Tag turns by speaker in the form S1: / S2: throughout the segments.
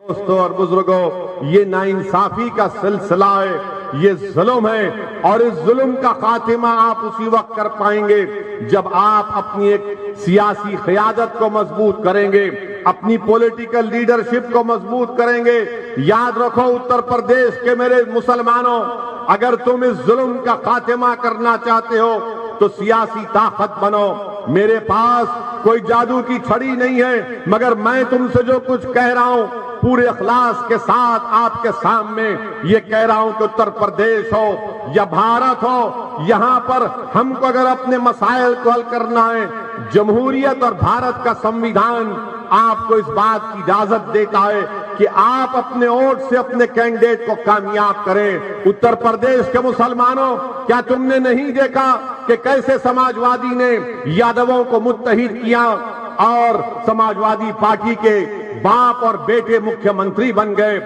S1: दोस्तों और बुजुर्गों, ये नाइंसाफी का सिलसिला है, ये जुल्म है और इस जुल्म का खात्मा आप उसी वक्त कर पाएंगे जब आप अपनी एक सियासी क़यादत को मजबूत करेंगे, अपनी पॉलिटिकल लीडरशिप को मजबूत करेंगे। याद रखो उत्तर प्रदेश के मेरे मुसलमानों, अगर तुम इस जुल्म का खात्मा करना चाहते हो तो सियासी ताकत बनो। मेरे पास कोई जादू की छड़ी नहीं है, मगर मैं तुमसे जो कुछ कह रहा हूं पूरे इखलास के साथ आपके सामने ये कह रहा हूं कि उत्तर प्रदेश हो या भारत हो, यहां पर हमको अगर अपने मसाइल को हल करना है, जमहूरियत और भारत का संविधान आपको इस बात की इजाजत देता है कि आप अपने वोट से अपने कैंडिडेट को कामयाब करें। उत्तर प्रदेश के मुसलमानों, क्या तुमने नहीं देखा कि कैसे समाजवादी ने यादवों को मुत्तहिद किया और समाजवादी पार्टी के बाप और बेटे मुख्यमंत्री बन गए?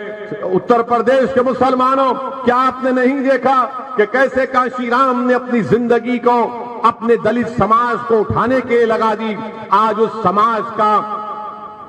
S1: उत्तर प्रदेश के मुसलमानों, क्या आपने नहीं देखा कि कैसे काशीराम ने अपनी जिंदगी को अपने दलित समाज को उठाने के लिए लगा दी? आज उस समाज का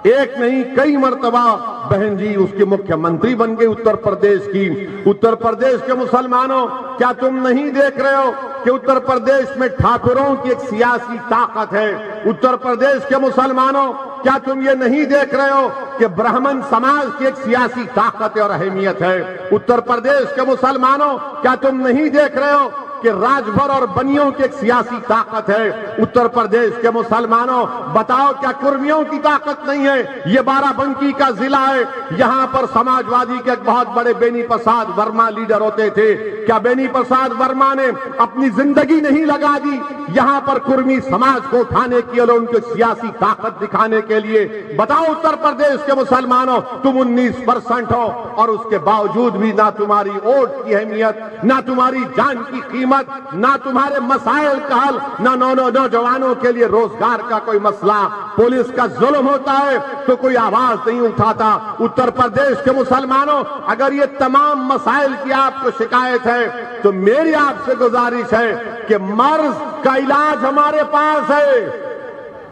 S1: एक नहीं कई मर्तबा बहन जी उसके मुख्यमंत्री बन गए उत्तर प्रदेश की। उत्तर प्रदेश के मुसलमानों, क्या तुम नहीं देख रहे हो कि उत्तर प्रदेश में ठाकुरों की एक सियासी ताकत है? उत्तर प्रदेश के मुसलमानों, क्या तुम ये नहीं देख रहे हो कि ब्राह्मण समाज की एक सियासी ताकत और अहमियत है? उत्तर प्रदेश के मुसलमानों, क्या तुम नहीं देख रहे हो कि राजभर और बनियों की एक सियासी ताकत है? उत्तर प्रदेश के मुसलमानों, बताओ क्या कुर्मियों की ताकत नहीं है? ये बाराबंकी का जिला है, यहां पर समाजवादी के एक बहुत बड़े बेनी प्रसाद वर्मा लीडर होते थे। क्या बेनी प्रसाद वर्मा ने अपनी जिंदगी नहीं लगा दी यहां पर कुर्मी समाज को उठाने की और उनकी सियासी ताकत दिखाने के लिए? बताओ उत्तर प्रदेश के मुसलमानों, तुम 19% हो और उसके बावजूद भी ना तुम्हारी वोट की अहमियत, ना तुम्हारी जान की कीमत, ना तुम्हारे मसाइल का हल, ना नौजवानों के लिए रोजगार का कोई मसला। पुलिस का जुल्म होता है तो कोई आवाज नहीं उठाता। उत्तर प्रदेश के मुसलमानों, अगर ये तमाम मसाइल की आपको शिकायत है तो मेरी आपसे गुजारिश है कि मर्ज का इलाज हमारे पास है,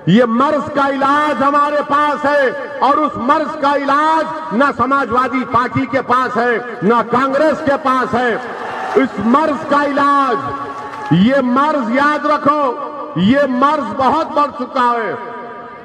S1: ये मर्ज का इलाज हमारे पास है और उस मर्ज का इलाज ना समाजवादी पार्टी के पास है, ना कांग्रेस के पास है। इस मर्ज का इलाज, ये मर्ज याद रखो, ये मर्ज बहुत बढ़ चुका है,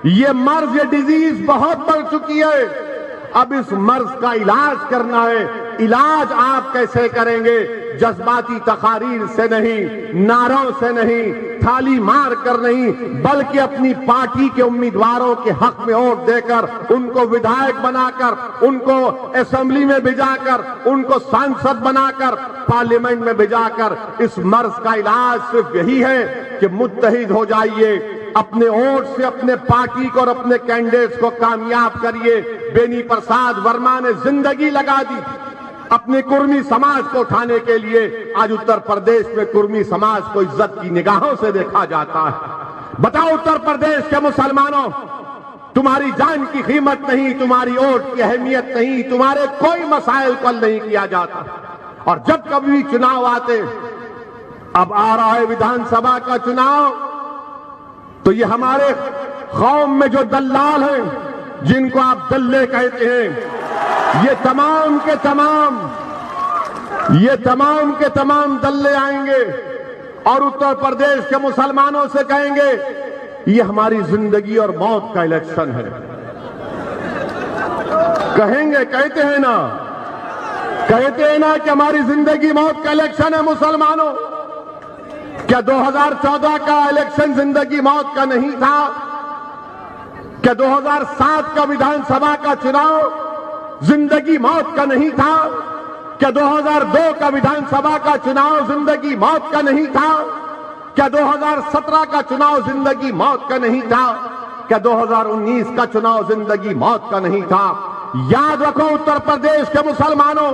S1: ये मर्ज, ये डिजीज बहुत बढ़ चुकी है। अब इस मर्ज का इलाज करना है। इलाज आप कैसे करेंगे? जज्बाती तकारीर से नहीं, नारों से नहीं, थाली मार कर नहीं, बल्कि अपनी पार्टी के उम्मीदवारों के हक में वोट देकर, उनको विधायक बनाकर, उनको असेंबली में भिजाकर, उनको सांसद बनाकर, पार्लियामेंट में भिजाकर, इस मर्ज का इलाज सिर्फ यही है कि मुत्तहिद हो जाइए, अपने वोट से अपने पार्टी को और अपने कैंडिडेट्स को कामयाब करिए। बेनी प्रसाद वर्मा ने जिंदगी लगा दी अपने कुर्मी समाज को उठाने के लिए। आज उत्तर प्रदेश में कुर्मी समाज को इज्जत की निगाहों से देखा जाता है। बताओ उत्तर प्रदेश के मुसलमानों, तुम्हारी जान की कीमत नहीं, तुम्हारी वोट की अहमियत नहीं, तुम्हारे कोई मसाइल को हल नहीं किया जाता। और जब कभी चुनाव आते, अब आ रहा है विधानसभा का चुनाव, तो ये हमारे कौम में जो दल्लाल हैं, जिनको आप दल्ले कहते हैं, ये तमाम के तमाम दल्ले आएंगे और उत्तर प्रदेश के मुसलमानों से कहेंगे ये हमारी जिंदगी और मौत का इलेक्शन है। कहेंगे, कहते हैं ना कि हमारी जिंदगी मौत का इलेक्शन है। मुसलमानों, क्या 2014 का इलेक्शन जिंदगी मौत का नहीं था? क्या 2007 का विधानसभा का चुनाव जिंदगी मौत का नहीं था? क्या 2002 का विधानसभा का चुनाव जिंदगी मौत का नहीं था? क्या 2017 का चुनाव जिंदगी मौत का नहीं था? क्या 2019 का चुनाव जिंदगी मौत का नहीं था? याद रखो उत्तर प्रदेश के मुसलमानों,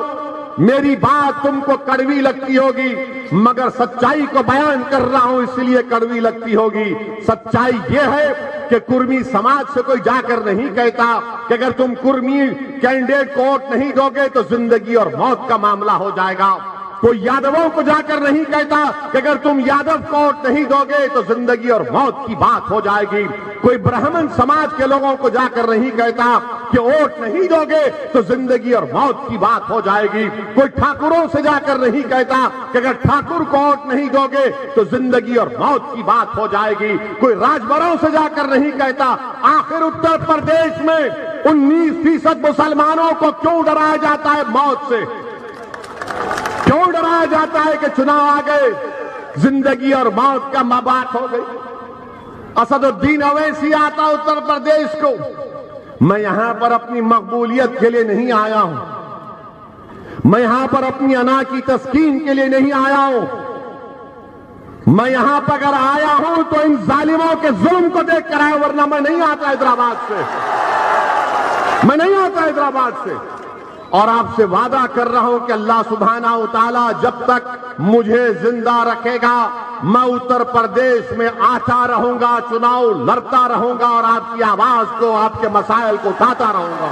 S1: मेरी बात तुमको कड़वी लगती होगी, मगर सच्चाई को बयान कर रहा हूं इसलिए कड़वी लगती होगी। सच्चाई यह है कि कुर्मी समाज से कोई जाकर नहीं कहता कि अगर तुम कुर्मी कैंडिडेट को वोट नहीं दोगे तो जिंदगी और मौत का मामला हो जाएगा। कोई यादवों को जाकर नहीं कहता कि अगर तुम यादव को वोट नहीं दोगे तो जिंदगी और मौत की बात हो जाएगी। कोई ब्राह्मण समाज के लोगों को जाकर नहीं कहता कि वोट नहीं दोगे तो जिंदगी और मौत की बात हो जाएगी। कोई ठाकुरों से जाकर नहीं कहता कि अगर ठाकुर को वोट नहीं दोगे तो जिंदगी और मौत की बात हो जाएगी। कोई राजभरों से जाकर नहीं कहता। आखिर उत्तर प्रदेश में 19% मुसलमानों को क्यों डराया जाता है मौत से? क्यों डराया जाता है कि चुनाव आ गए, जिंदगी और मौत का बात हो गई? असदुद्दीन अवैसी आता उत्तर प्रदेश को। मैं यहां पर अपनी मकबूलियत के लिए नहीं आया हूं, मैं यहां पर अपनी अना की तस्कीन के लिए नहीं आया हूं। मैं यहां पर अगर आया हूं तो इन जालिमों के जुल्म को देख कर आया, वरना मैं नहीं आता हैदराबाद से, मैं नहीं आता हैदराबाद से। और आपसे वादा कर रहा हूं कि अल्लाह सुब्हाना व तआला जब तक मुझे जिंदा रखेगा मैं उत्तर प्रदेश में आता रहूंगा, चुनाव लड़ता रहूंगा और आपकी आवाज को, आपके मसाइल को उठाता रहूंगा।